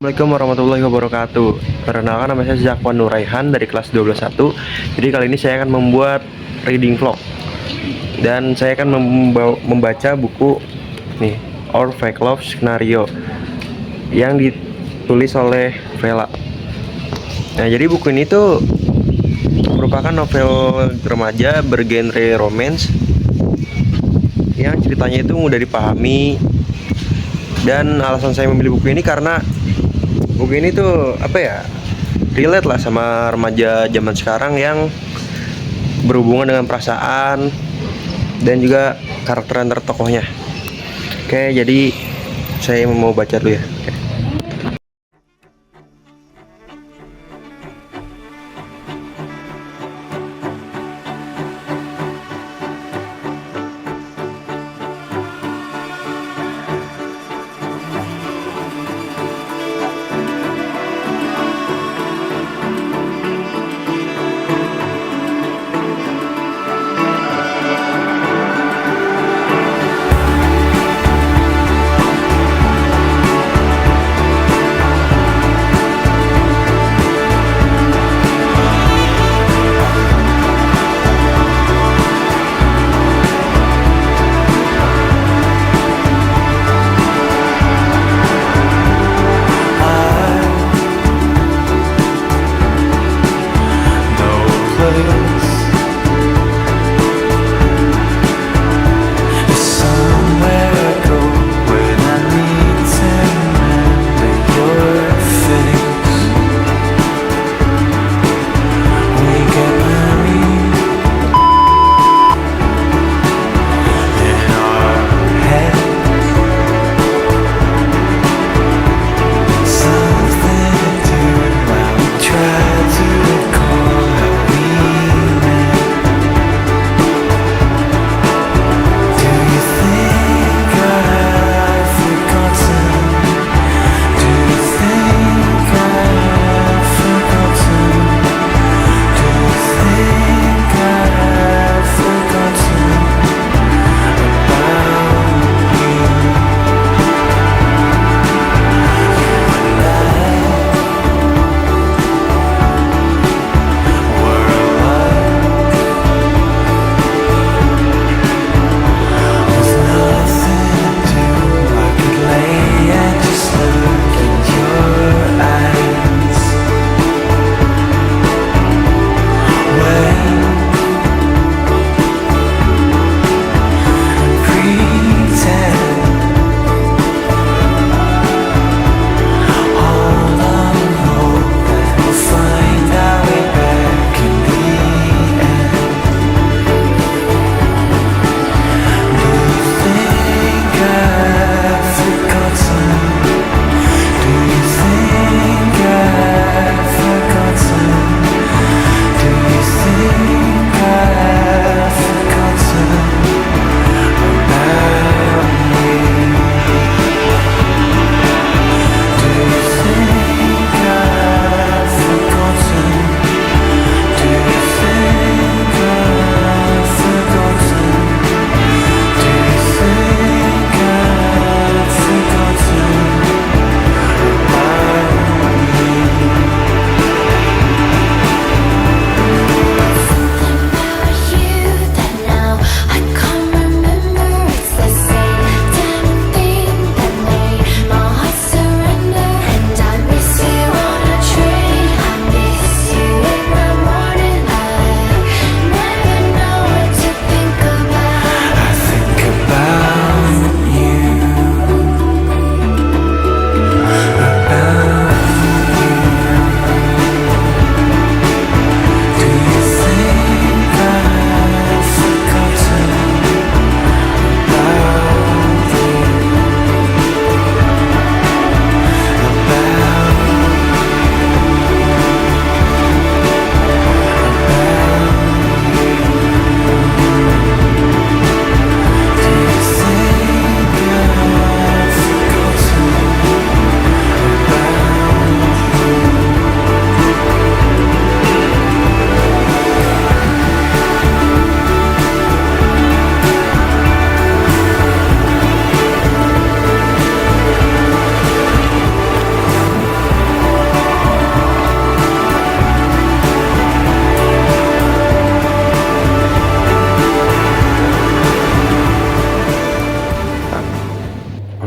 Assalamualaikum warahmatullahi wabarakatuh. Perkenalkan, nama saya Zakwan Nuraihan dari kelas 12.1. Jadi kali ini saya akan membuat reading vlog. Dan saya akan membaca buku nih, Our Fake Love Scenario, yang ditulis oleh Vela. Nah, jadi buku ini tuh merupakan novel remaja bergenre romance yang ceritanya itu mudah dipahami. Dan alasan saya memilih buku ini karena buku ini tuh relate lah sama remaja zaman sekarang yang berhubungan dengan perasaan dan juga karakter tokohnya. Oke, jadi saya mau baca dulu ya. Oke.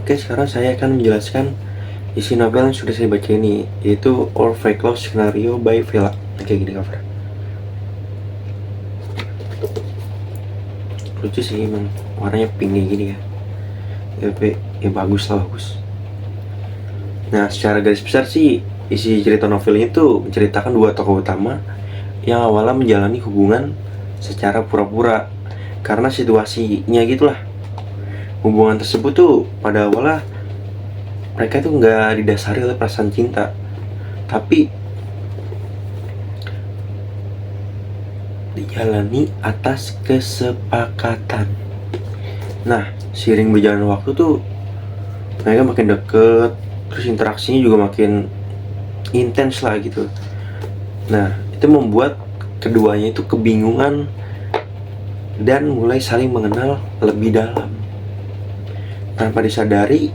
Oke, sekarang saya akan menjelaskan isi novel yang sudah saya baca ini, yaitu All Fake Love Scenario by Vela. Kayak gini cover. Lucu sih emang, warnanya pink kayak gini ya. Ya bagus lah, bagus. Nah, secara garis besar sih isi cerita novel ini tuh menceritakan dua tokoh utama yang awalnya menjalani hubungan secara pura-pura karena situasinya gitulah. Hubungan tersebut tuh pada awalnya mereka tuh nggak didasari oleh perasaan cinta, tapi dijalani atas kesepakatan. Nah, seiring berjalan waktu tuh mereka makin deket, terus interaksinya juga makin intens lah gitu. Nah, itu membuat keduanya itu kebingungan dan mulai saling mengenal lebih dalam. Tanpa disadari,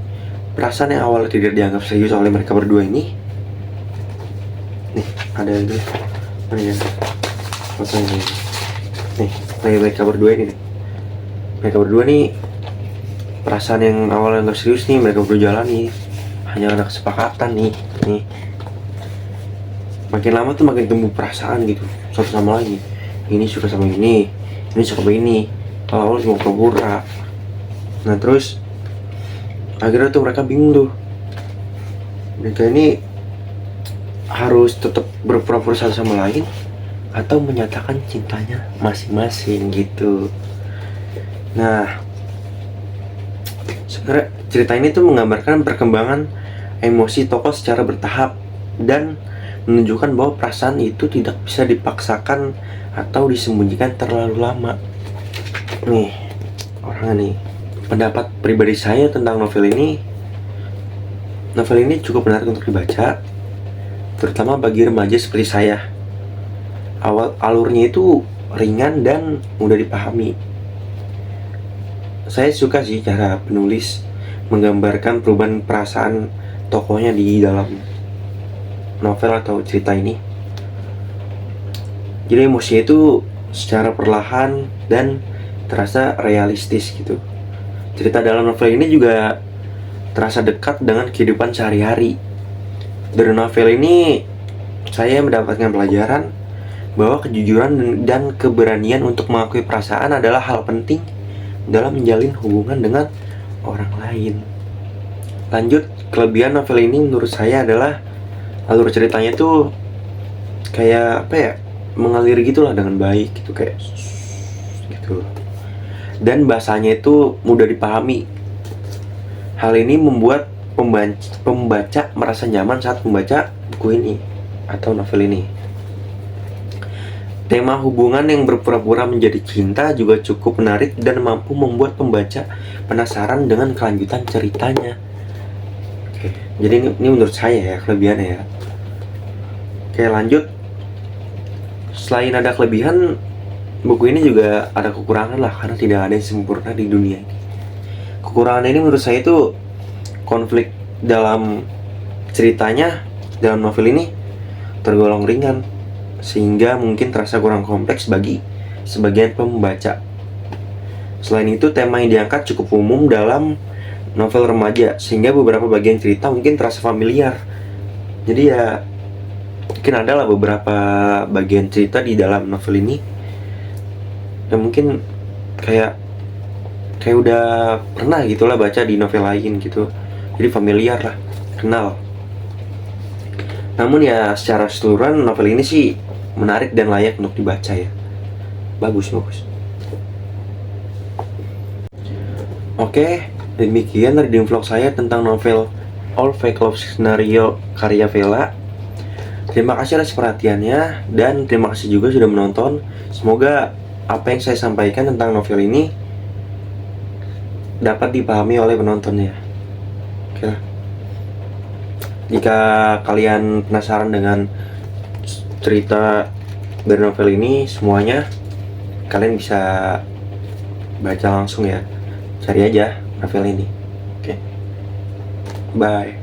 perasaan yang awalnya tidak dianggap serius oleh mereka berdua ini, nih ada ini, mana ya fotonya nih, mereka berdua ini nih. Mereka berdua nih, perasaan yang awalnya nggak serius nih mereka berdua jalani, hanya ada kesepakatan nih. Makin lama tuh makin tumbuh perasaan gitu satu sama lain. Ini suka sama ini suka sama ini. Kalau awal cuma pura-pura. Nah terus akhirnya tuh mereka bingung tuh, mereka ini harus tetap berpura-pura satu sama lain atau menyatakan cintanya masing-masing gitu. Nah, sebenarnya cerita ini tuh menggambarkan perkembangan emosi tokoh secara bertahap dan menunjukkan bahwa perasaan itu tidak bisa dipaksakan atau disembunyikan terlalu lama. Nih, orangnya nih. Pendapat pribadi saya tentang novel ini cukup menarik untuk dibaca, terutama bagi remaja seperti saya. Alurnya itu ringan dan mudah dipahami. Saya suka sih cara penulis menggambarkan perubahan perasaan tokohnya di dalam novel atau cerita ini. Jadi emosinya itu secara perlahan dan terasa realistis gitu. Cerita dalam novel ini juga terasa dekat dengan kehidupan sehari-hari. Dari novel ini saya mendapatkan pelajaran bahwa kejujuran dan keberanian untuk mengakui perasaan adalah hal penting dalam menjalin hubungan dengan orang lain. Lanjut, kelebihan novel ini menurut saya adalah alur ceritanya tuh kayak apa ya, mengalir gitulah dengan baik gitu, kayak gitu. Dan bahasanya itu mudah dipahami. Hal ini membuat pembaca merasa nyaman saat membaca buku ini atau novel ini. Tema hubungan yang berpura-pura menjadi cinta juga cukup menarik dan mampu membuat pembaca penasaran dengan kelanjutan ceritanya. Oke, jadi ini menurut saya ya kelebihannya ya. Oke, lanjut. Selain ada kelebihan, buku ini juga ada kekurangan lah, karena tidak ada yang sempurna di dunia ini. Kekurangan ini menurut saya itu konflik dalam ceritanya dalam novel ini tergolong ringan, sehingga mungkin terasa kurang kompleks bagi sebagian pembaca. Selain itu, tema yang diangkat cukup umum dalam novel remaja, sehingga beberapa bagian cerita mungkin terasa familiar. Jadi ya mungkin adalah beberapa bagian cerita di dalam novel ini yang mungkin kayak udah pernah gitulah baca di novel lain gitu, jadi familiar lah, kenal. Namun ya secara keseluruhan novel ini sih menarik dan layak untuk dibaca ya. Bagus. Oke, demikian reading vlog saya tentang novel All Fake Love Scenario karya Vela. Terima kasih atas perhatiannya dan terima kasih juga sudah menonton. Semoga apa yang saya sampaikan tentang novel ini dapat dipahami oleh penontonnya. Oke. Jika kalian penasaran dengan cerita dari novel ini semuanya, kalian bisa baca langsung ya. Cari aja novel ini. Oke. Bye.